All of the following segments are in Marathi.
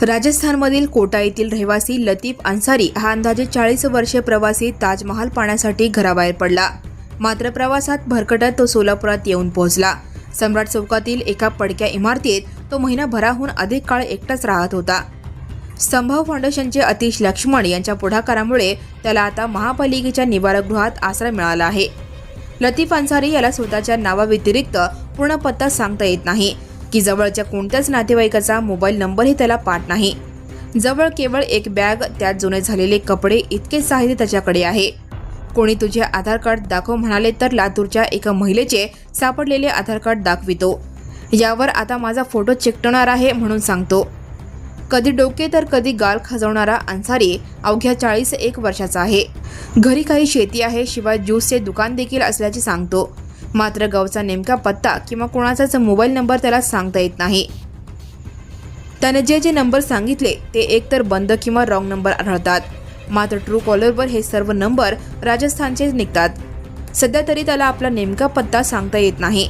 राजस्थानमधील कोटा येथील रहिवासी लतीफ अन्सारी हा अंदाजे 40 वर्षीय प्रवासी ताजमहाल पाहण्यासाठी घराबाहेर पडला. मात्र प्रवासात भरकटत तो सोलापुरात येऊन पोहोचला. सम्राट चौकातील एका पडक्या इमारतीत तो महिनाभराहून अधिक काळ एकटाच राहत होता. संभव फाउंडेशनचे अतिश लक्ष्मण यांच्या पुढाकारामुळे त्याला आता महापालिकेच्या निवारगृहात आसरा मिळाला आहे. लतीफ अन्सारी याला स्वतःच्या नावाव्यतिरिक्त पूर्ण पत्ता सांगता येत नाही की जवळच्या कोणत्याच नातेवाईकाचा मोबाईल नंबरही त्याला पाठ नाही. जवळ केवळ एक बॅग, त्यात जुने झालेले कपडे इतके साहित्य त्याच्याकडे आहे. कोणी तुझे आधार कार्ड दाखव म्हणाले तर लातूरच्या एका महिलेचे सापडलेले आधार कार्ड दाखवितो. यावर आता माझा फोटो चिकटवणार आहे म्हणून सांगतो. कधी डोके तर कधी गाल खाजवणारा अन्सारी अवघ्या 41 वर्षाचा आहे. घरी काही शेती आहे, शिवाय ज्यूसचे दुकान देखील असल्याचे सांगतो. मात्र गावचा नेमका पत्ता किंवा कोणाचाच मोबाईल नंबर त्याला सांगता येत नाही. त्याने जे नंबर सांगितले ते एकतर बंद किंवा रॉंग नंबर आढळतात. मात्र ट्रू कॉलरवर हे सर्व नंबर राजस्थानचे निघतात. सध्या तरी त्याला आपला नेमका पत्ता सांगता येत नाही.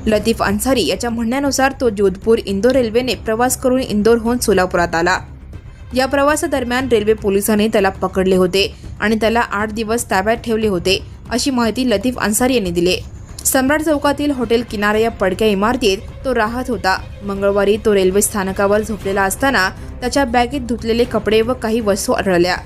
लतीफ अन्सारी याच्या म्हणण्यानुसार तो जोधपूर इंदोर रेल्वेने प्रवास करून इंदोरहून सोलापुरात आला. या प्रवासादरम्यान रेल्वे पोलिसांनी त्याला पकडले होते आणि त्याला 8 दिवस ताब्यात ठेवले होते, अशी माहिती लतीफ अन्सारी यांनी दिली. सम्राट चौकातील हॉटेल किनारा या पडक्या इमारतीत तो राहत होता. मंगळवारी तो रेल्वे स्थानकावर झोपलेला असताना त्याच्या बॅगेत धुतलेले कपडे व काही वस्तू आढळल्या.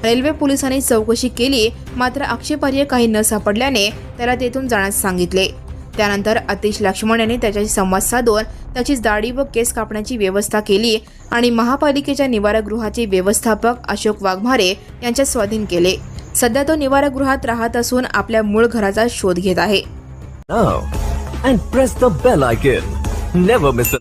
रेल्वे पोलिसांनी चौकशी केली, मात्र आक्षेपार्ह काही न सापडल्याने त्याला तेथून जाण्यास सांगितले. त्यानंतर अतिश लक्ष्मण यांनी त्याच्याशी संवाद साधून त्याची दाढी व केस कापण्याची व्यवस्था केली आणि महापालिकेच्या निवारगृहाचे व्यवस्थापक अशोक वाघमारे यांच्या स्वाधीन केले. सध्या तो निवारगृहात राहत असून आपल्या मूळ घराचा शोध घेत आहे. Now and press the bell icon. Never miss a